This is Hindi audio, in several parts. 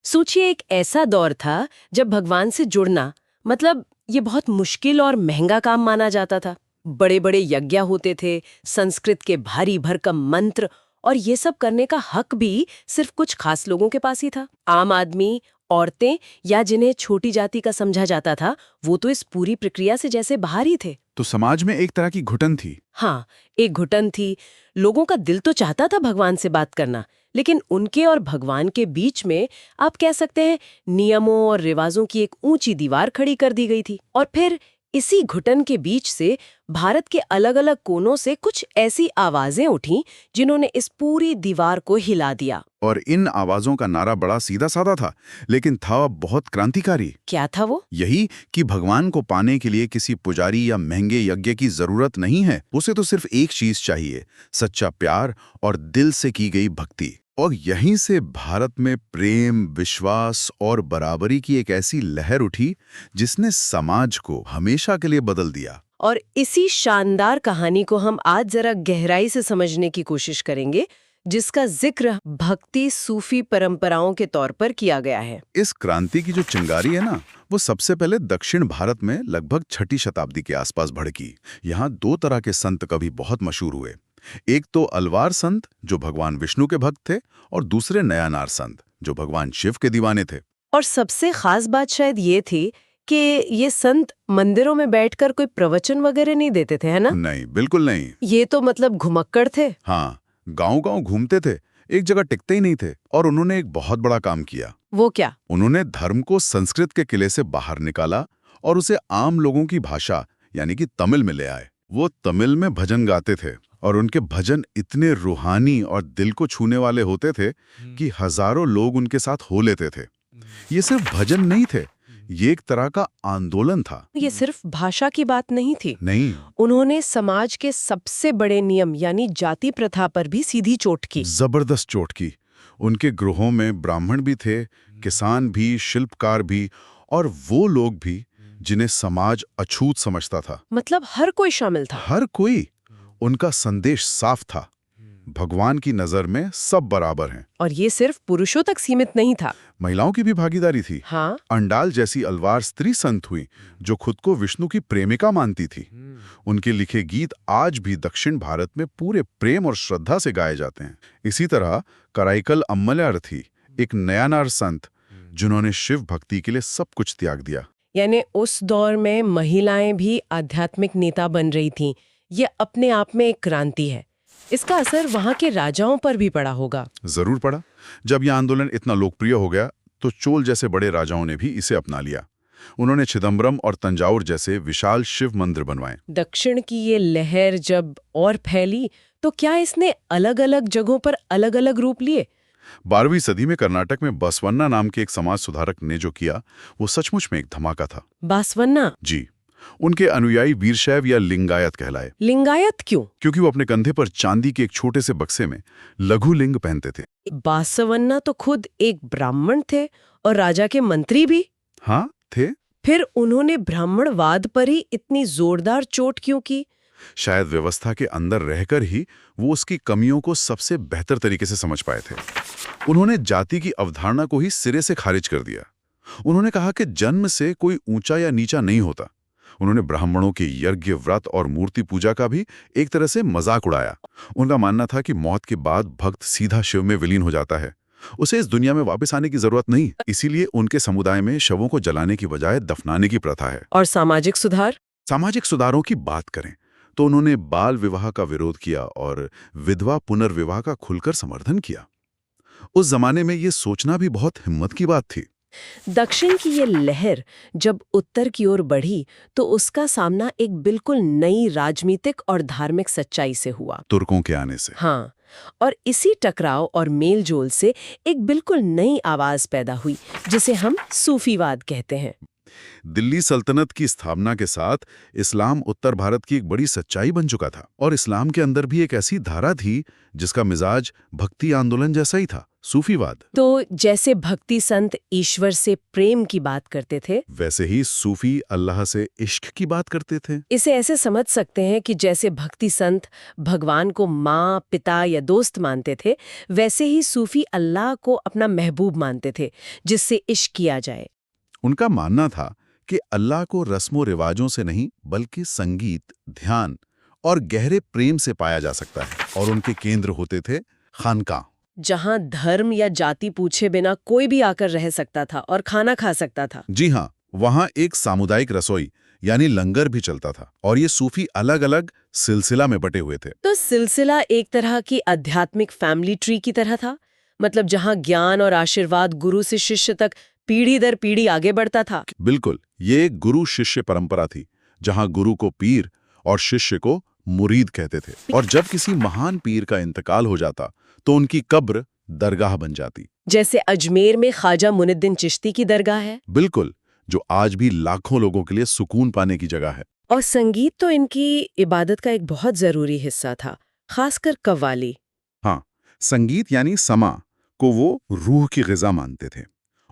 सोचिए, एक ऐसा दौर था जब भगवान से जुड़ना मतलब ये बहुत मुश्किल और महंगा काम माना जाता था। बड़े बड़े यज्ञ होते थे, संस्कृत के भारी भरकम मंत्र, और ये सब करने का हक भी सिर्फ कुछ खास लोगों के पास ही था। आम आदमी, औरतें या जिन्हें छोटी जाति का समझा जाता था, वो तो इस पूरी प्रक्रिया से जैसे बाहर ही थे। तो समाज में एक तरह की घुटन थी। हाँ, एक घुटन थी। लोगों का दिल तो चाहता था भगवान से बात करना, लेकिन उनके और भगवान के बीच में आप कह सकते हैं नियमों और रिवाजों की एक ऊंची दीवार खड़ी कर दी गई थी। और फिर इसी घुटन के बीच से भारत के अलग अलग कोनों से कुछ ऐसी आवाजें उठीं जिन्होंने इस पूरी दीवार को हिला दिया। और इन आवाजों का नारा बड़ा सीधा साधा था, लेकिन था बहुत क्रांतिकारी। क्या था वो? यही कि भगवान को पाने के लिए किसी पुजारी या महंगे यज्ञ की जरूरत नहीं है। उसे तो सिर्फ एक चीज चाहिए, सच्चा प्यार और दिल से की गई भक्ति। और यहीं से भारत में प्रेम, विश्वास और बराबरी की एक ऐसी लहर उठी जिसने समाज को हमेशा के लिए बदल दिया। और इसी शानदार कहानी को हम आज जरा गहराई से समझने की कोशिश करेंगे, जिसका जिक्र भक्ति सूफी परंपराओं के तौर पर किया गया है। इस क्रांति की जो चिंगारी है ना, वो सबसे पहले दक्षिण भारत में लगभग 6ठी शताब्दी के आसपास भड़की। यहाँ दो तरह के संत कभी बहुत मशहूर हुए। एक तो अलवार संत, जो भगवान विष्णु के भक्त थे, और दूसरे नयानार संत, जो भगवान शिव के दीवाने थे। और सबसे खास बात शायद ये थी कि ये संत मंदिरों में बैठकर कोई प्रवचन वगैरह नहीं देते थे, है ना? नहीं, बिल्कुल नहीं। ये तो मतलब घुमक्कड़ थे। हाँ, गांव-गांव घूमते थे, एक जगह टिकते ही नहीं थे। और उन्होंने एक बहुत बड़ा काम किया। वो क्या? उन्होंने धर्म को संस्कृत के किले से बाहर निकाला और उसे आम लोगों की भाषा यानी कि तमिल में ले आए। वो तमिल में भजन गाते थे और उनके भजन इतने रूहानी और दिल को छूने वाले होते थे कि हजारों लोग उनके साथ हो लेते थे। ये सिर्फ भजन नहीं थे, ये एक तरह का आंदोलन था। ये सिर्फ भाषा की बात नहीं थी। नहीं, उन्होंने समाज के सबसे बड़े नियम यानी जाति प्रथा पर भी सीधी चोट की। जबरदस्त चोट की। उनके गृहों में ब्राह्मण भी थे, किसान भी, शिल्पकार भी, और वो लोग भी जिन्हें समाज अछूत समझता था। मतलब हर कोई शामिल था। हर कोई। उनका संदेश साफ था, भगवान की नजर में सब बराबर हैं। और ये सिर्फ पुरुषों तक सीमित नहीं था। महिलाओं की भी भागीदारी थी। हाँ, अंडाल जैसी अलवार स्त्री संत हुई जो खुद को विष्णु की प्रेमिका मानती थी। उनके लिखे गीत आज भी दक्षिण भारत में पूरे प्रेम और श्रद्धा से गाए जाते हैं। इसी तरह कराईकल अम्मल्यार थी, एक नयानार संत जिन्होंने शिव भक्ति के लिए सब कुछ त्याग दिया। यानी उस दौर में महिलाएं भी आध्यात्मिक नेता बन रही थीं। ये अपने आप में एक क्रांति है। इसका असर वहां के राजाओं पर भी पड़ा होगा। जरूर पड़ा। जब यह आंदोलन इतना लोकप्रिय हो गया तो चोल जैसे बड़े राजाओं ने भी इसे अपना लिया। उन्होंने चिदम्बरम और तंजावुर जैसे विशाल शिव मंदिर बनवाए। दक्षिण की ये लहर जब और फैली तो क्या इसने अलग अलग जगहों पर अलग अलग रूप लिए? 12वीं सदी में कर्नाटक में बसवन्ना नाम के एक समाज सुधारक ने जो किया वो सचमुच में एक धमाका था। बासवन्ना? जी। उनके अनुयायी वीरशैव या लिंगायत कहलाए। लिंगायत क्यों? क्योंकि वो अपने कंधे पर चांदी के एक छोटे से बक्से में लघु लिंग पहनते थे। बासवन्ना तो खुद एक ब्राह्मण थे और राजा के मंत्री भी। हाँ थे। फिर उन्होंने ब्राह्मणवाद पर ही इतनी जोरदार चोट क्यों की? शायद व्यवस्था के अंदर रहकर ही वो उसकी कमियों को सबसे बेहतर तरीके से समझ पाए थे। उन्होंने जाति की अवधारणा को ही सिरे से खारिज कर दिया। उन्होंने कहा कि जन्म से कोई ऊंचा या नीचा नहीं होता। उन्होंने ब्राह्मणों के यज्ञ, व्रत और मूर्ति पूजा का भी एक तरह से मजाक उड़ाया। उनका मानना था कि मौत के बाद भक्त सीधा शिव में विलीन हो जाता है, उसे इस दुनिया में वापस आने की जरूरत नहीं। इसीलिए उनके समुदाय में शवों को जलाने की बजाय दफनाने की प्रथा है। और सामाजिक सुधार? सामाजिक सुधारों की बात करें तो उन्होंने बाल विवाह का विरोध किया और विधवा पुनर्विवाह का खुलकर समर्थन किया। उस जमाने में ये सोचना भी बहुत हिम्मत की बात थी। दक्षिण की ये लहर जब उत्तर की ओर बढ़ी तो उसका सामना एक बिल्कुल नई राजनीतिक और धार्मिक सच्चाई से हुआ। तुर्कों के आने से। हाँ, और इसी टकराव और मेलजोल से एक बिल्कुल नई आवाज पैदा हुई जिसे हम सूफीवाद कहते हैं। दिल्ली सल्तनत की स्थापना के साथ इस्लाम उत्तर भारत की एक बड़ी सच्चाई बन चुका था। और इस्लाम के अंदर भी एक ऐसी धारा थी जिसका मिजाज भक्ति आंदोलन जैसा ही था। सूफीवाद। तो जैसे भक्ति संत ईश्वर से प्रेम की बात करते थे, वैसे ही सूफी अल्लाह से इश्क की बात करते थे। इसे ऐसे समझ सकते हैं कि जैसे भक्ति संत भगवान को माँ, पिता या दोस्त मानते थे, वैसे ही सूफी अल्लाह को अपना महबूब मानते थे, जिससे इश्क किया जाए। उनका मानना था कि अल्लाह को रस्मों रिवाजों से नहीं बल्कि संगीत, ध्यान और गहरे प्रेम से पाया जा सकता है। और उनके केंद्र होते थे खानका, जहाँ धर्म या जाति पूछे बिना कोई भी आकर रह सकता था और खाना खा सकता था। जी हाँ, वहाँ एक सामुदायिक रसोई यानी लंगर भी चलता था और ये सूफी अलग अलग सिलसिला में बटे हुए थे। तो सिलसिला एक तरह की आध्यात्मिक फैमिली ट्री की तरह था, मतलब जहाँ ज्ञान और आशीर्वाद गुरु से शिष्य तक पीढ़ी दर पीढ़ी आगे बढ़ता था। बिल्कुल, ये एक गुरु शिष्य परंपरा थी जहाँ गुरु को पीर और शिष्य को मुरीद कहते थे। और जब किसी महान पीर का इंतकाल हो जाता तो उनकी कब्र दरगाह बन जाती। जैसे अजमेर में ख्वाजा मुइनुद्दीन चिश्ती की दरगाह है। बिल्कुल, जो आज भी लाखों लोगों के लिए सुकून पाने की जगह है। और संगीत तो इनकी इबादत का एक बहुत जरूरी हिस्सा था, खासकर कव्वाली। हाँ, संगीत यानी समा को वो रूह की ग़िज़ा मानते थे।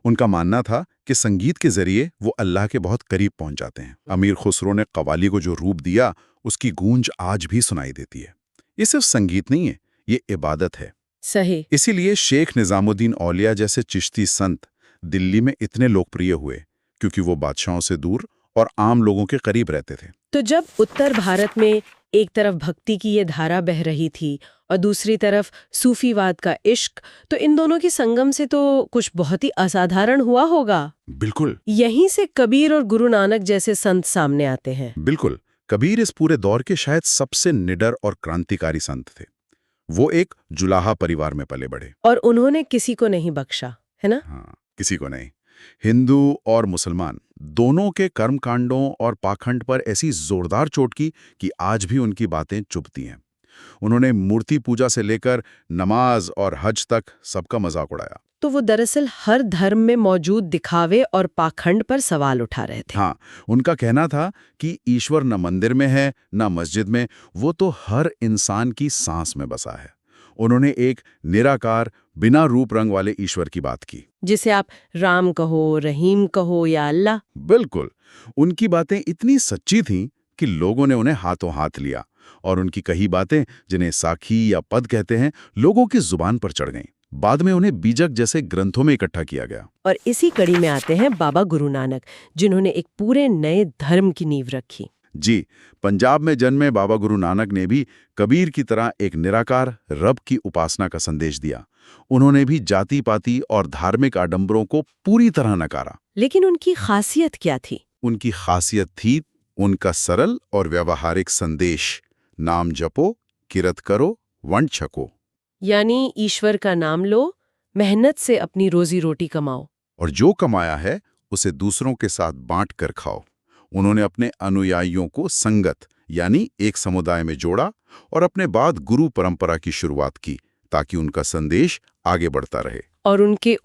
उनका मानना था कि संगीत के जरिए वो अल्लाह के बहुत करीब पहुंच जाते हैं। अमीर खुसरो ने कव्वाली को जो रूप दिया, उसकी गूंज आज भी सुनाई देती है। ये सिर्फ संगीत नहीं है, ये इबादत है। सही। इसीलिए शेख निजामुद्दीन औलिया जैसे चिश्ती संत दिल्ली में इतने लोकप्रिय हुए, क्योंकि वो बादशाहों से दूर और आम लोगों के करीब रहते थे। तो जब उत्तर भारत में एक तरफ भक्ति की ये धारा बह रही थी और दूसरी तरफ सूफीवाद का इश्क, तो इन दोनों की संगम से तो कुछ बहुत ही असाधारण हुआ होगा। बिल्कुल। यहीं से कबीर और गुरु नानक जैसे संत सामने आते हैं। बिल्कुल, कबीर इस पूरे दौर के शायद सबसे निडर और क्रांतिकारी संत थे। वो एक जुलाहा परिवार में पले बढ़े और उन्होंने किसी को नहीं बख्शा, है ना? हाँ, किसी को नहीं। हिंदू और मुसलमान दोनों के कर्मकांडों और पाखंड पर ऐसी जोरदार चोट की कि आज भी उनकी बातें चुभती हैं। उन्होंने मूर्ति पूजा से लेकर नमाज और हज तक सबका मजाक उड़ाया। तो वो दरअसल हर धर्म में मौजूद दिखावे और पाखंड पर सवाल उठा रहे थे। हाँ, उनका कहना था कि ईश्वर न मंदिर में है न मस्जिद में, वो तो हर इंसान की सांस में बसा है। उन्होंने एक निराकार बिना रूप रंग वाले ईश्वर की बात की, जिसे आप राम कहो, रहीम कहो या अल्लाह। बिल्कुल। उनकी बातें इतनी सच्ची थीं कि लोगों ने उन्हें हाथों हाथ लिया और उनकी कही बातें, जिन्हें साखी या पद कहते हैं, लोगों की जुबान पर चढ़ गईं। बाद में उन्हें बीजक जैसे ग्रंथों में इकट्ठा किया गया। और इसी कड़ी में आते हैं बाबा गुरु नानक, जिन्होंने एक पूरे नए धर्म की नींव रखी। जी, पंजाब में जन्मे बाबा गुरु नानक ने भी कबीर की तरह एक निराकार रब की उपासना का संदेश दिया। उन्होंने भी जाति पाति और धार्मिक आडंबरों को पूरी तरह नकारा। लेकिन उनकी खासियत क्या थी? उनकी खासियत थी उनका सरल और व्यावहारिक संदेश, नाम जपो, किरत करो, वंड छको। यानी ईश्वर का नाम लो, मेहनत से अपनी रोजी रोटी कमाओ, और जो कमाया है उसे दूसरों के साथ बांट कर खाओ। उन्होंने अपने अनुयायियों को संगत यानी एक समुदाय में जोड़ा और अपने बाद गुरु परंपरा की शुरुआत की, ताकि उनका संदेश आगे बढ़ता रहे। और उनके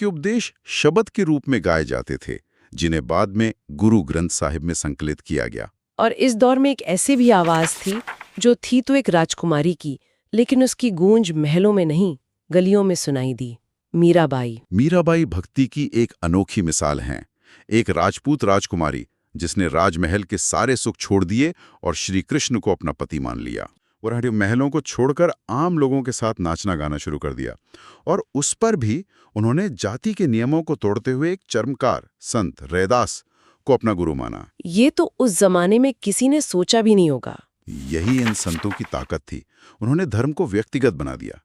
उपदेश शब्द के रूप में गाए जाते थे, जिन्हें बाद में गुरु ग्रंथ साहिब में संकलित किया गया। और इस दौर में एक ऐसी भी आवाज थी जो थी तो एक राजकुमारी की, लेकिन उसकी गूंज महलों में नहीं, गलियों में सुनाई दी। मीराबाई भक्ति की एक अनोखी मिसाल हैं। एक राजपूत राजकुमारी जिसने राजमहल के सारे सुख छोड़ दिए और श्री कृष्ण को अपना पति मान लिया। वो महलों को छोड़कर आम लोगों के साथ नाचना गाना शुरू कर दिया। और उस पर भी उन्होंने जाति के नियमों को तोड़ते हुए एक चर्मकार संत रैदास को अपना गुरु माना। ये तो उस जमाने में किसी ने सोचा भी नहीं होगा। यही इन संतों की ताकत थी। उन्होंने धर्म को व्यक्तिगत बना दिया।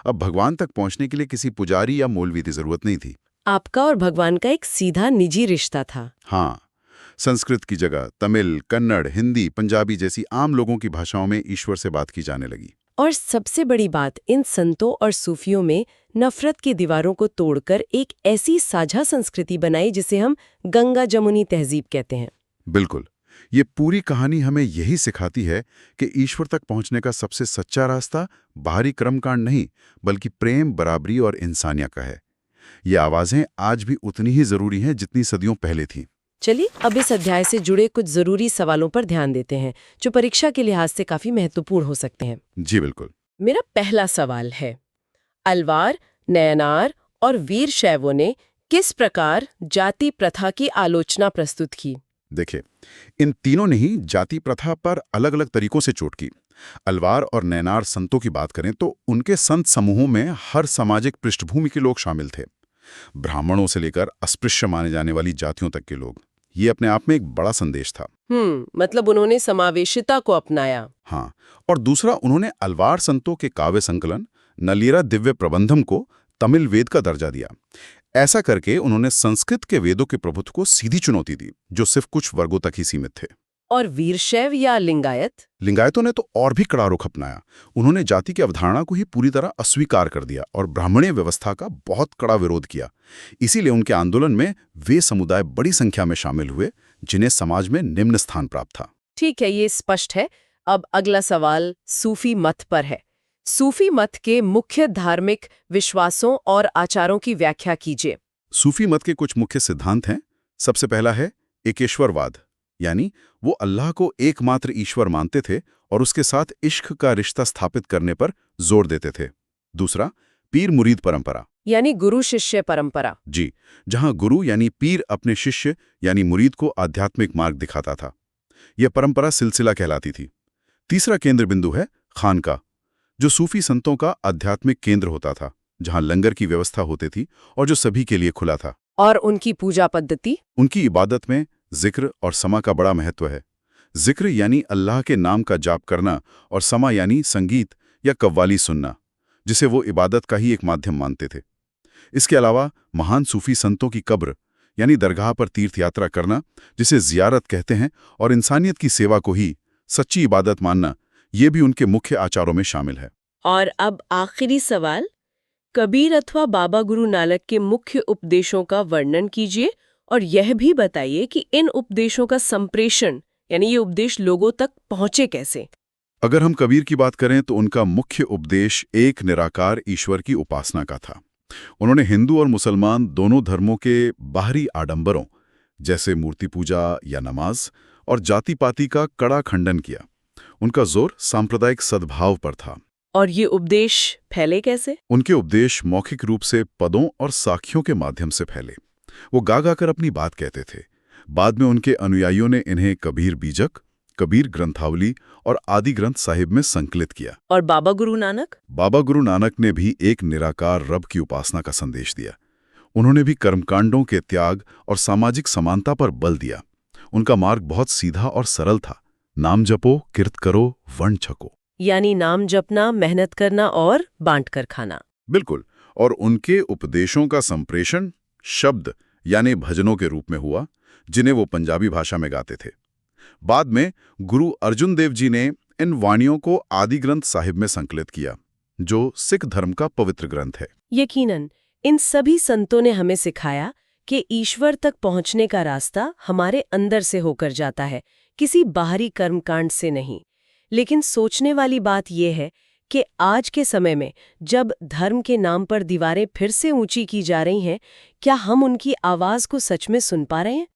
अब भगवान तक पहुंचने के लिए किसी पुजारी या मौलवी की जरूरत नहीं थी। आपका और भगवान का एक सीधा निजी रिश्ता था। हाँ, संस्कृत की जगह तमिल, कन्नड़, हिंदी, पंजाबी जैसी आम लोगों की भाषाओं में ईश्वर से बात की जाने लगी। और सबसे बड़ी बात, इन संतों और सूफियों में नफरत की दीवारों को तोड़कर एक ऐसी साझा संस्कृति बनाई जिसे हम गंगा जमुनी तहजीब कहते हैं। बिल्कुल, ये पूरी कहानी हमें यही सिखाती है कि ईश्वर तक पहुंचने का सबसे सच्चा रास्ता बाहरी कर्मकांड नहीं, बल्कि प्रेम, बराबरी और इंसानियत का है। ये आवाजें आज भी उतनी ही जरूरी हैं जितनी सदियों पहले थीं। चलिए अब इस अध्याय से जुड़े कुछ जरूरी सवालों पर ध्यान देते हैं, जो परीक्षा के लिहाज से काफी महत्वपूर्ण हो सकते हैं। जी बिल्कुल। मेरा पहला सवाल है, अलवार, नयनार और वीर शैवों ने किस प्रकार जाति प्रथा की आलोचना प्रस्तुत की? देखिए, इन तीनों ने ही जाति प्रथा पर अलग अलग तरीकों से चोट की। अलवार और नैनार संतों की बात करें तो उनके संत समूहों में हर सामाजिक पृष्ठभूमि के लोग शामिल थे। ब्राह्मणों से लेकर अस्पृश्य माने जाने वाली जातियों तक के लोग। ये अपने आप में एक बड़ा संदेश था। मतलब उन्होंने समावेशिता को अपनाया। हाँ, और दूसरा, उन्होंने अलवार संतों के काव्य संकलन नलीरा दिव्य प्रबंधम को तमिल वेद का दर्जा दिया। ऐसा करके उन्होंने संस्कृत के वेदों के प्रभुत्व को सीधी चुनौती दी, जो सिर्फ कुछ वर्गों तक ही सीमित थे। और वीरशैव या लिंगायत? लिंगायतों ने तो और भी कड़ा रुख अपनाया। उन्होंने जाति की अवधारणा को ही पूरी तरह अस्वीकार कर दिया और ब्राह्मणीय व्यवस्था का बहुत कड़ा विरोध किया। इसीलिए उनके आंदोलन में वे समुदाय बड़ी संख्या में शामिल हुए जिन्हें समाज में निम्न स्थान प्राप्त था। ठीक है, ये स्पष्ट है। अब अगला सवाल सूफी मत पर है। सूफी मत के मुख्य धार्मिक विश्वासों और आचारों की व्याख्या कीजिए। सूफी मत के कुछ मुख्य सिद्धांत हैं। सबसे पहला है एकेश्वरवाद, यानी वो अल्लाह को एकमात्र ईश्वर मानते थे और उसके साथ इश्क का रिश्ता स्थापित करने पर जोर देते थे। दूसरा, पीर मुरीद परंपरा, यानी गुरु शिष्य परंपरा। जी, जहां गुरु यानी पीर अपने शिष्य यानी मुरीद को आध्यात्मिक मार्ग दिखाता था। यह परंपरा सिलसिला कहलाती थी। तीसरा केंद्र बिंदु है खानका, जो सूफी संतों का आध्यात्मिक केंद्र होता था, जहां लंगर की व्यवस्था होती थी और जो सभी के लिए खुला था। और उनकी पूजा पद्धति? उनकी इबादत में जिक्र और समा का बड़ा महत्व है। जिक्र यानी अल्लाह के नाम का जाप करना और समा यानी संगीत या कव्वाली सुनना, जिसे वो इबादत का ही एक माध्यम मानते थे। इसके अलावा महान सूफी संतों की कब्र यानी दरगाह पर तीर्थ यात्रा करना, जिसे जियारत कहते हैं, और इंसानियत की सेवा को ही सच्ची इबादत मानना, ये भी उनके मुख्य आचारों में शामिल है। और अब आखिरी सवाल, कबीर अथवा बाबा गुरु नानक के मुख्य उपदेशों का वर्णन कीजिए और यह भी बताइए कि इन उपदेशों का संप्रेषण यानी ये उपदेश लोगों तक पहुंचे कैसे। अगर हम कबीर की बात करें तो उनका मुख्य उपदेश एक निराकार ईश्वर की उपासना का था। उन्होंने हिंदू और मुसलमान दोनों धर्मों के बाहरी आडंबरों जैसे मूर्ति पूजा या नमाज और जाति पाति का कड़ा खंडन किया। उनका जोर सांप्रदायिक सद्भाव पर था। और ये उपदेश फैले कैसे? उनके उपदेश मौखिक रूप से पदों और साखियों के माध्यम से फैले। वो गा गाकर अपनी बात कहते थे। बाद में उनके अनुयायियों ने इन्हें कबीर बीजक, कबीर ग्रंथावली और आदि ग्रंथ साहिब में संकलित किया। और बाबा गुरु नानक? बाबा गुरु नानक ने भी एक निराकार रब की उपासना का संदेश दिया। उन्होंने भी कर्मकांडों के त्याग और सामाजिक समानता पर बल दिया। उनका मार्ग बहुत सीधा और सरल था। नाम जपो, किर्त करो, वर्ण छको। यानी नाम जपना, मेहनत करना और बांट कर खाना। बिल्कुल। और उनके उपदेशों का संप्रेषण शब्द यानी भजनों के रूप में हुआ, जिन्हें वो पंजाबी भाषा में गाते थे। बाद में गुरु अर्जुन देव जी ने इन वाणियों को आदि ग्रंथ साहिब में संकलित किया, जो सिख धर्म का पवित्र ग्रंथ है। यकीनन इन सभी संतों ने हमें सिखाया कि ईश्वर तक पहुंचने का रास्ता हमारे अंदर से होकर जाता है, किसी बाहरी कर्मकांड से नहीं। लेकिन सोचने वाली बात यह है कि आज के समय में जब धर्म के नाम पर दीवारें फिर से ऊंची की जा रही हैं, क्या हम उनकी आवाज को सच में सुन पा रहे हैं?